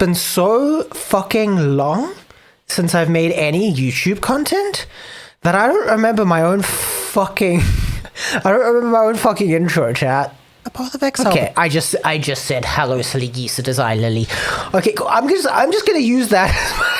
been so fucking long since I've made any YouTube content that I don't remember my own fucking intro, chat. A Path of Exile. Okay, I just said hello, silly geese, it is I, Lily. Okay, cool. I'm just gonna use that as my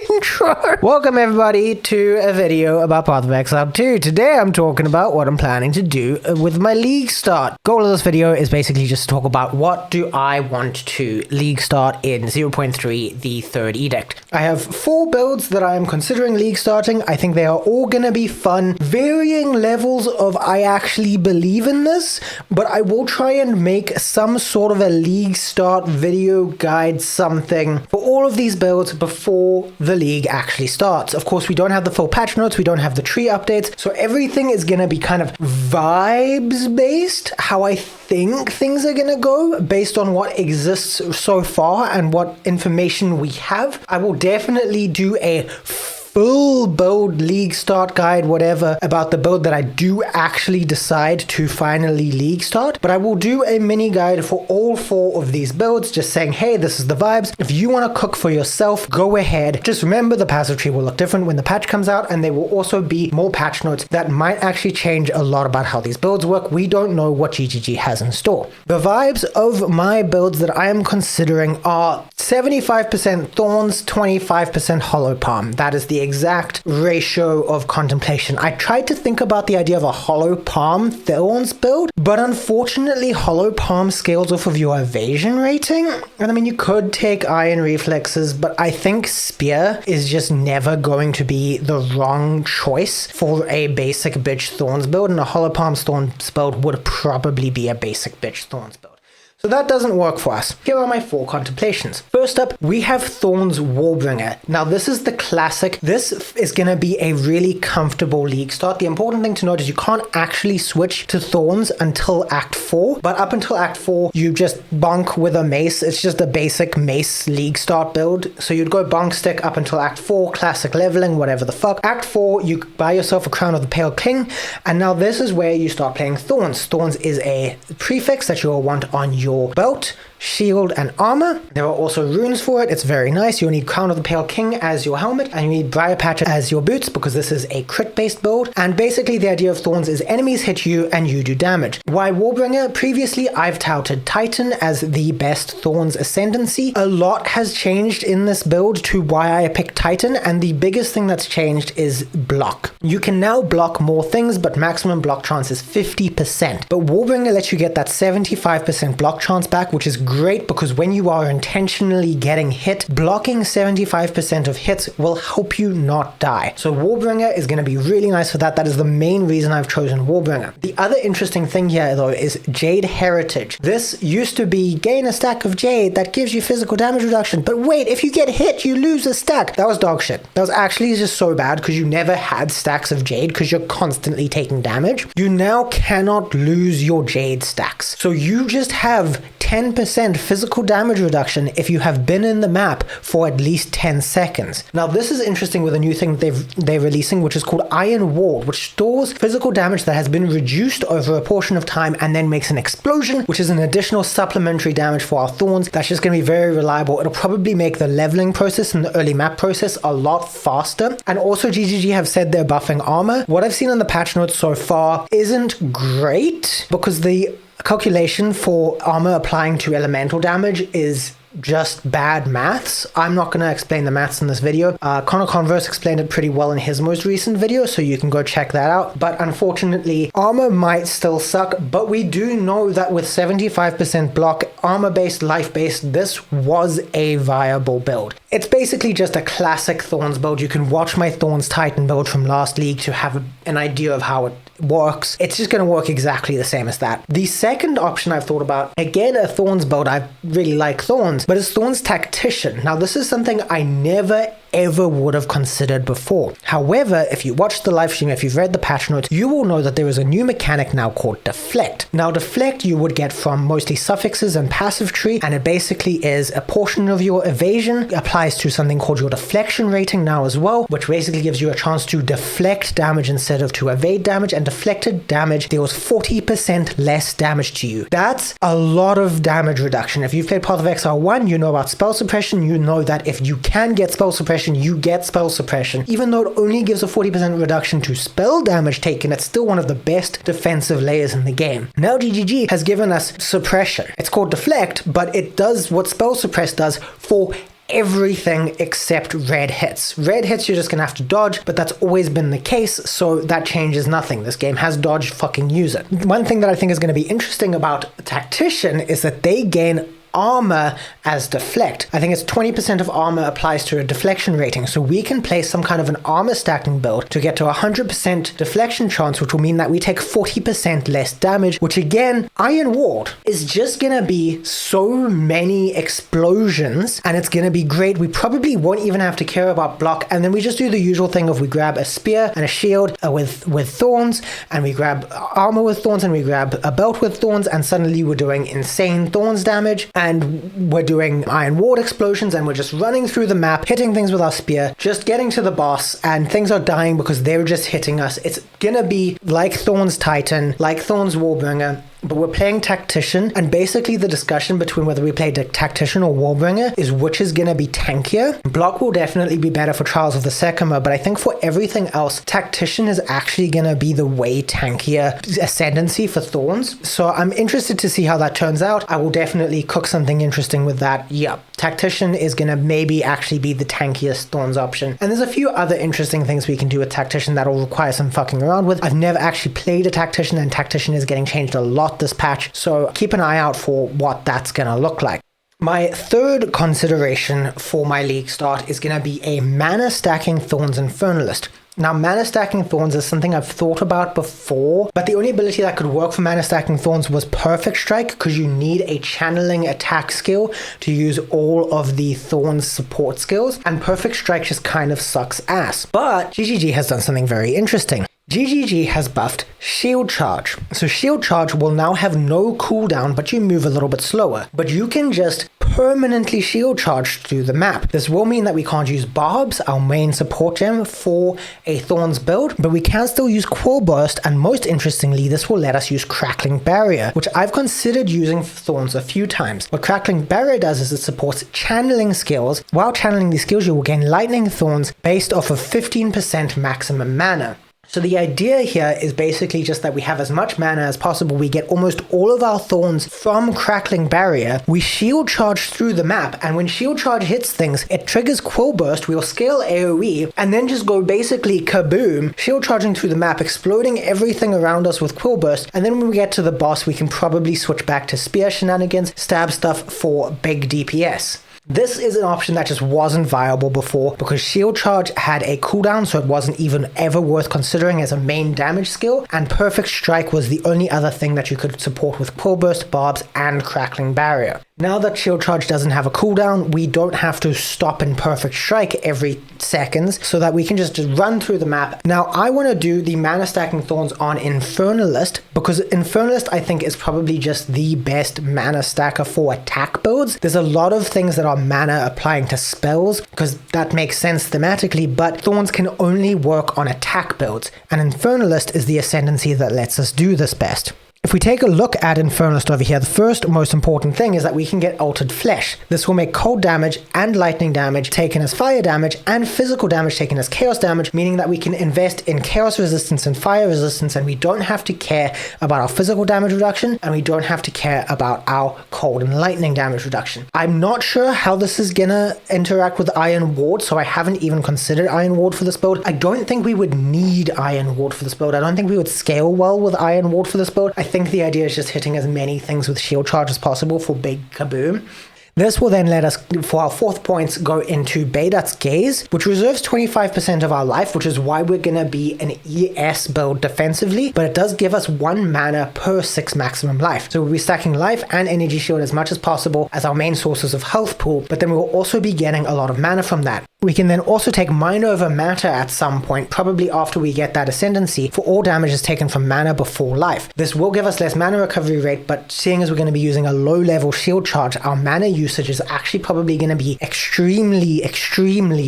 intro. Welcome everybody to a video about Path of Exile 2. Today I'm talking about what I'm planning to do with my league start. Goal of this video is basically just to talk about what do I want to league start in 0.3, the Third Edict. I have 4 builds that I am considering league starting. I think they are all gonna be fun. Varying levels of I actually believe in this, but I will try and make some sort of a league start video guide, something for all of these builds before the league actually starts. Of course, we don't have the full patch notes, we don't have the tree updates, so everything is gonna be kind of vibes based, how I think things are gonna go based on what exists so far and what information we have. I will definitely do a full build league start guide, whatever, about the build that I do actually decide to finally league start, but I will do a mini guide for all 4 of these builds, just saying, hey, this is the vibes. If you want to cook for yourself, go ahead. Just remember the passive tree will look different when the patch comes out, and there will also be more patch notes that might actually change a lot about how these builds work. We don't know what GGG has in store. The vibes of my builds that I am considering are 75% Thorns, 25% Hollow Palm. That is the exact ratio of contemplation. I tried to think about the idea of a Hollow Palm Thorns build, but unfortunately Hollow Palm scales off of your evasion rating. And I mean, you could take iron reflexes, but I think spear is just never going to be the wrong choice for a basic bitch Thorns build, and a Hollow Palm Thorns build would probably be a basic bitch Thorns build. So that doesn't work for us. Here are my 4 contemplations. First up, we have Thorns Warbringer. Now this is the classic. This is going to be a really comfortable league start. The important thing to note is you can't actually switch to Thorns until Act 4, but up until Act 4, you just bonk with a mace. It's just a basic mace league start build. So you'd go bonk stick up until Act 4, classic leveling, whatever the fuck. Act 4, you buy yourself a Crown of the Pale King, and now this is where you start playing Thorns. Thorns is a prefix that you'll want on your belt, shield, and armor. There are also runes for it. It's very nice. You'll need Crown of the Pale King as your helmet, and you need Briar Patch as your boots, because this is a crit-based build. And basically the idea of Thorns is enemies hit you and you do damage. Why Warbringer? Previously I've touted Titan as the best Thorns ascendancy. A lot has changed in this build to why I picked Titan, and the biggest thing that's changed is block. You can now block more things, but maximum block chance is 50%. But Warbringer lets you get that 75% block chance back, which is great because when you are intentionally getting hit, blocking 75% of hits will help you not die. So Warbringer is going to be really nice for that. That is the main reason I've chosen Warbringer. The other interesting thing here though is Jade Heritage. This used to be gain a stack of Jade that gives you physical damage reduction, but wait, if you get hit you lose a stack. That was dog shit. That was actually just so bad because you never had stacks of Jade because you're constantly taking damage. You now cannot lose your Jade stacks. So you just have 10% physical damage reduction if you have been in the map for at least 10 seconds. Now this is interesting with a new thing they're releasing, which is called Iron Ward, which stores physical damage that has been reduced over a portion of time and then makes an explosion, which is an additional supplementary damage for our Thorns. That's just going to be very reliable. It'll probably make the leveling process and the early map process a lot faster. And also GGG have said they're buffing armor. What I've seen on the patch notes so far isn't great because the calculation for armor applying to elemental damage is just bad maths. I'm not going to explain the maths in this video. Connor Converse explained it pretty well in his most recent video, so you can go check that out. But unfortunately, armor might still suck, but we do know that with 75% block, armor-based, life-based, this was a viable build. It's basically just a classic Thorns build. You can watch my Thorns Titan build from last league to have an idea of how it works. It's just going to work exactly the same as that. The second option I've thought about, again a Thorns build, I really like Thorns, but it's Thorns Tactician. Now this is something I never ever would have considered before. However, if you watched the live stream, if you've read the patch notes, you will know that there is a new mechanic now called Deflect. Now, Deflect you would get from mostly suffixes and passive tree, and it basically is a portion of your evasion. It applies to something called your deflection rating now as well, which basically gives you a chance to deflect damage instead of to evade damage, and deflected damage deals 40% less damage to you. That's a lot of damage reduction. If you've played Path of Exile 1, you know about spell suppression. You know that if you can get spell suppression, you get spell suppression. Even though it only gives a 40% reduction to spell damage taken, it's still one of the best defensive layers in the game. Now GGG has given us suppression. It's called Deflect, but it does what spell suppress does for everything except red hits. Red hits you're just gonna have to dodge, but that's always been the case, so that changes nothing. This game has dodge, fucking use it. One thing that I think is going to be interesting about Tactician is that they gain armor as deflect. I think it's 20% of armor applies to a deflection rating, so we can place some kind of an armor stacking build to get to 100% deflection chance, which will mean that we take 40% less damage, which again, Iron Ward is just gonna be so many explosions, and it's gonna be great. We probably won't even have to care about block, and then we just do the usual thing of we grab a spear and a shield with thorns, and we grab armor with thorns, and we grab a belt with thorns, and suddenly we're doing insane thorns damage, and we're doing Iron Ward explosions, and we're just running through the map, hitting things with our spear, just getting to the boss, and things are dying because they're just hitting us. It's gonna be like Thorns Titan, like Thorns Warbringer, but we're playing Tactician, and basically the discussion between whether we play Tactician or Warbringer is which is going to be tankier. Block will definitely be better for Trials of the Second, but I think for everything else, Tactician is actually going to be the way tankier ascendancy for Thorns. So I'm interested to see how that turns out. I will definitely cook something interesting with that. Yep, Tactician is going to maybe actually be the tankiest Thorns option. And there's a few other interesting things we can do with Tactician that will require some fucking around with. I've never actually played a Tactician, and Tactician is getting changed a lot this patch, so keep an eye out for what that's gonna look like. My third consideration for my league start is gonna be a mana stacking Thorns Infernalist. Now, mana stacking Thorns is something I've thought about before, but the only ability that could work for mana stacking Thorns was Perfect Strike, because you need a channeling attack skill to use all of the Thorns support skills, and Perfect Strike just kind of sucks ass. But GGG has done something very interesting. GGG has buffed Shield Charge. So Shield Charge will now have no cooldown, but you move a little bit slower. But you can just permanently Shield Charge through the map. This will mean that we can't use Barbs, our main support gem, for a Thorns build, but we can still use Quill Burst, and most interestingly, this will let us use Crackling Barrier, which I've considered using for Thorns a few times. What Crackling Barrier does is it supports channeling skills. While channeling these skills, you will gain Lightning Thorns based off of 15% maximum mana. So the idea here is basically just that we have as much mana as possible. We get almost all of our Thorns from Crackling Barrier. We Shield Charge through the map, and when Shield Charge hits things, it triggers Quill Burst. We'll scale AoE, and then just go basically kaboom, Shield Charging through the map, exploding everything around us with Quill Burst, and then when we get to the boss, we can probably switch back to Spear Shenanigans, stab stuff for big DPS. This is an option that just wasn't viable before because Shield Charge had a cooldown, so it wasn't even ever worth considering as a main damage skill, and Perfect Strike was the only other thing that you could support with Quill Burst, Barbs, and Crackling Barrier. Now that Shield Charge doesn't have a cooldown, we don't have to stop in Perfect Strike every seconds, so that we can just run through the map. Now, I want to do the Mana Stacking Thorns on Infernalist, because Infernalist I think is probably just the best mana stacker for attack builds. There's a lot of things that are mana applying to spells, because that makes sense thematically, but Thorns can only work on attack builds, and Infernalist is the ascendancy that lets us do this best. If we take a look at Infernalist over here, the first most important thing is that we can get Altered Flesh. This will make cold damage and lightning damage taken as fire damage and physical damage taken as chaos damage, meaning that we can invest in chaos resistance and fire resistance, and we don't have to care about our physical damage reduction, and we don't have to care about our cold and lightning damage reduction. I'm not sure how this is gonna interact with Iron Ward, so I haven't even considered Iron Ward for this build. I don't think we would need Iron Ward for this build. I don't think we would scale well with Iron Ward for this build. I think the idea is just hitting as many things with Shield Charge as possible for big kaboom. This will then let us, for our fourth points, go into Beidut's Gaze, which reserves 25% of our life, which is why we're going to be an ES build defensively, but it does give us 1 mana per 6 maximum life. So we'll be stacking life and energy shield as much as possible as our main sources of health pool, but then we'll also be getting a lot of mana from that. We can then also take Mind Over Matter at some point, probably after we get that Ascendancy, for all damages taken from mana before life. This will give us less mana recovery rate, but seeing as we're going to be using a low level shield charge, our mana usage is actually probably going to be extremely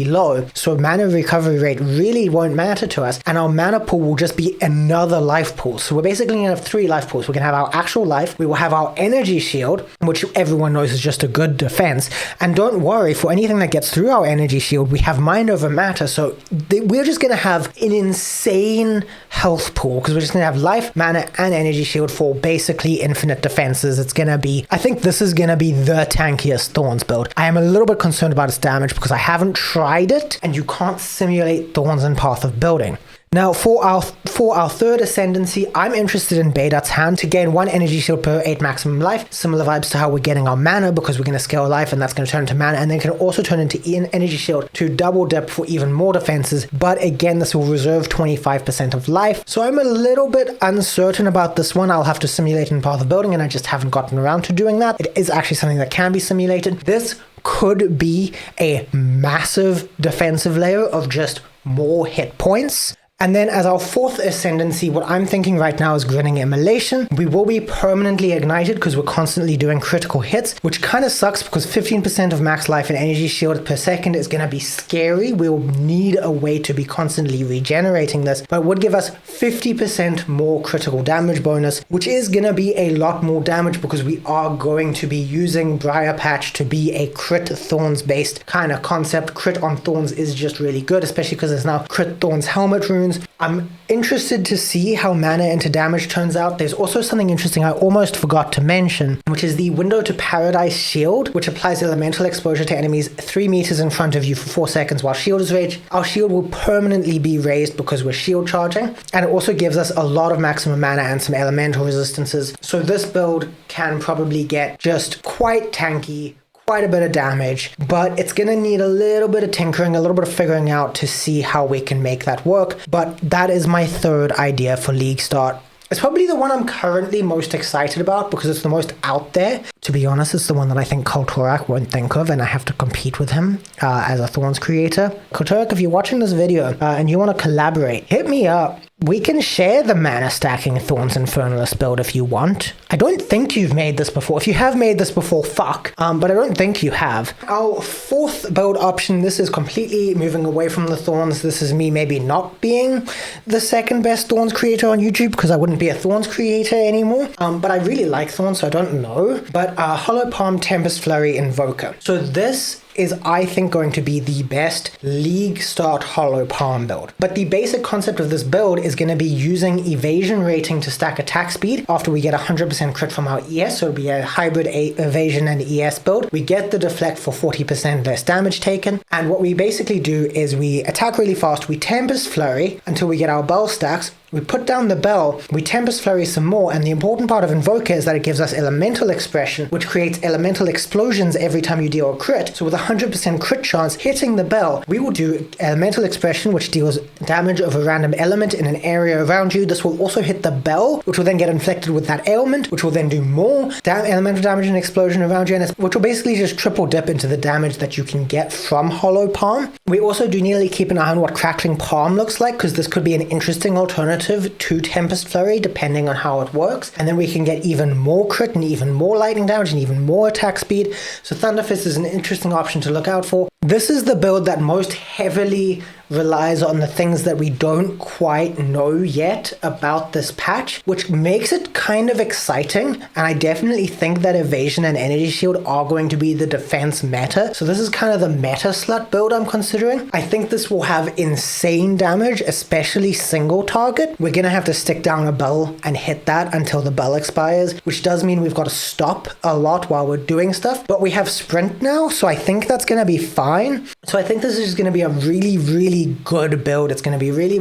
low. So mana recovery rate really won't matter to us, and our mana pool will just be another life pool. So we're basically going to have 3 life pools. We're going to have our actual life, we will have our energy shield, which everyone knows is just a good defense, and don't worry, for anything that gets through our energy shield, we have Mind Over Matter. So we're just going to have an insane health pool, because we're just going to have life, mana, and energy shield for basically infinite defenses. It's going to be, I think this is going to be the tankiest Thorns build. I am a little bit concerned about its damage because I haven't tried it, and you can't simulate Thorns in Path of Building. Now, for our third Ascendancy, I'm interested in Baydut's Hand to gain 1 energy shield per 8 maximum life. Similar vibes to how we're getting our mana, because we're going to scale life and that's going to turn into mana, and then can also turn into energy shield to double dip for even more defenses. But again, this will reserve 25% of life. So I'm a little bit uncertain about this one. I'll have to simulate in Path of Building, and I just haven't gotten around to doing that. It is actually something that can be simulated. This could be a massive defensive layer of just more hit points. And then as our 4th Ascendancy, what I'm thinking right now is Grinning Immolation. We will be permanently ignited because we're constantly doing critical hits, which kind of sucks because 15% of max life and energy shield per second is going to be scary. We'll need a way to be constantly regenerating this, but it would give us 50% more critical damage bonus, which is going to be a lot more damage because we are going to be using Briar Patch to be a crit Thorns based kind of concept. Crit on Thorns is just really good, especially because there's now crit Thorns helmet runes. I'm interested to see how mana into damage turns out. There's also something interesting I almost forgot to mention, which is the Window to Paradise shield, which applies elemental exposure to enemies 3 meters in front of you for 4 seconds while shield is raised. Our shield will permanently be raised because we're shield charging, and it also gives us a lot of maximum mana and some elemental resistances. So this build can probably get just quite tanky, quite a bit of damage, but it's going to need a little bit of tinkering, a little bit of figuring out to see how we can make that work. But that is my third idea for League Start. It's probably the one I'm currently most excited about because it's the most out there. To be honest, it's the one that I think Kulturak won't think of, and I have to compete with him as a Thorns creator. Kulturak, if you're watching this video and you want to collaborate, hit me up. We can share the mana stacking Thorns Infernalist build if you want. I don't think you've made this before. If you have made this before, fuck. But I don't think you have. Our 4th build option, this is completely moving away from the Thorns. This is me maybe not being the 2nd best Thorns creator on YouTube because I wouldn't be a Thorns creator anymore. But I really like Thorns, so I don't know. But Hollow Palm, Tempest, Flurry, Invoker. So this is, I think, going to be the best League Start Hollow Palm build. But the basic concept of this build is going to be using evasion rating to stack attack speed after we get 100% crit from our ES, so it'll be a hybrid evasion and ES build. We get the deflect for 40% less damage taken, and what we basically do is we attack really fast, we Tempest Flurry until we get our bell stacks, we put down the bell, we Tempest Flurry some more, and the important part of Invoker is that it gives us elemental expression, which creates elemental explosions every time you deal a crit. So with 100% crit chance hitting the bell, we will do elemental expression, which deals damage of a random element in an area around you. This will also hit the bell, which will then get inflected with that ailment, which will then do more elemental damage and explosion around you, and which will basically just triple dip into the damage that you can get from Hollow Palm. We also do nearly keep an eye on what Crackling Palm looks like, because this could be an interesting alternative to Tempest Flurry depending on how it works, and then we can get even more crit and even more lightning damage and even more attack speed. So Thunderfist is an interesting option to look out for. This is the build that most heavily relies on the things that we don't quite know yet about this patch, which makes it kind of exciting, and I definitely think that evasion and energy shield are going to be the defense meta. So this is kind of the meta slut build I'm considering. I think this will have insane damage, especially single target. We're gonna have to stick down a bell and hit that until the bell expires, which does mean we've got to stop a lot while we're doing stuff, but we have sprint now, so I think that's gonna be fine. So I think this is gonna be a really good build. It's going to be really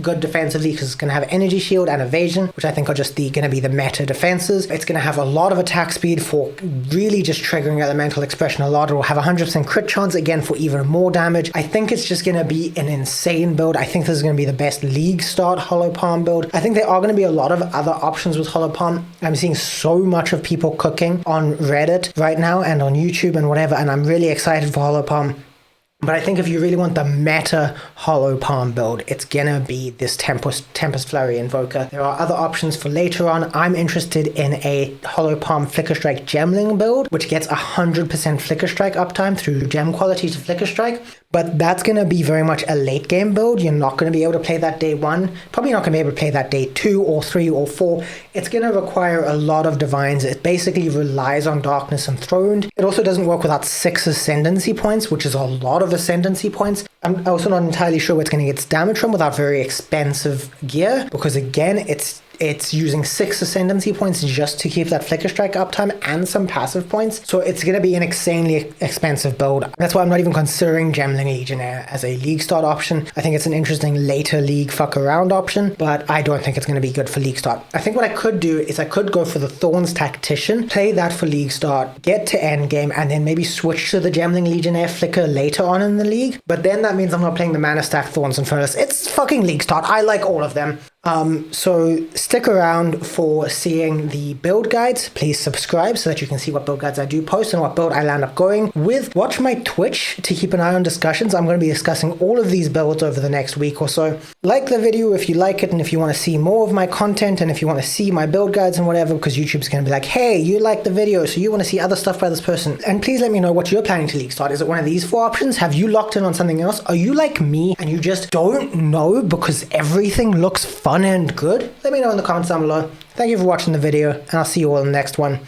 good defensively because it's going to have energy shield and evasion, which I think are just going to be the meta defenses. It's going to have a lot of attack speed for really just triggering elemental expression a lot. It will have 100% crit chance again for even more damage. I think it's just going to be an insane build. I think this is going to be the best League Start Hollow Palm build. I think there are going to be a lot of other options with Hollow Palm. I'm seeing so much of people cooking on Reddit right now and on YouTube and whatever, and I'm really excited for Hollow Palm. But I think if you really want the meta Hollow Palm build, it's gonna be this Tempest Flurry Invoker. There are other options for later on. I'm interested in a Hollow Palm Flicker Strike Gemling build, which gets 100% Flicker Strike uptime through gem quality to Flicker Strike. But that's going to be very much a late game build. You're not going to be able to play that day 1. Probably not going to be able to play that day 2 or 3 or 4. It's going to require a lot of divines. It basically relies on Darkness and Throned. It also doesn't work without 6 Ascendancy points, which is a lot of Ascendancy points. I'm also not entirely sure where it's going to get its damage from without very expensive gear, because again, it's using 6 Ascendancy points just to keep that Flicker Strike uptime and some passive points. So it's going to be an insanely expensive build. That's why I'm not even considering Gemling Legionnaire as a league start option. I think it's an interesting later league fuck around option, but I don't think it's going to be good for league start. I think what I could do is I could go for the Thorns Tactician, play that for league start, get to end game, and then maybe switch to the Gemling Legionnaire Flicker later on in the league. But then that means I'm not playing the mana stack Thorns Infernalist. It's fucking league start. I like all of them. So stick around for seeing the build guides. Please subscribe so that you can see what build guides I do post and what build I land up going with. Watch my Twitch to keep an eye on discussions. I'm going to be discussing all of these builds over the next week or so. Like the video if you like it, and if you want to see more of my content, and if you want to see my build guides and whatever, because YouTube's going to be like, hey, you like the video, so you want to see other stuff by this person. And please let me know what you're planning to league start. Is it one of these 4 options? Have you locked in on something else? Are you like me and you just don't know because everything looks fun and good? Let me know in the comments down below. Thank you for watching the video, and I'll see you all in the next one.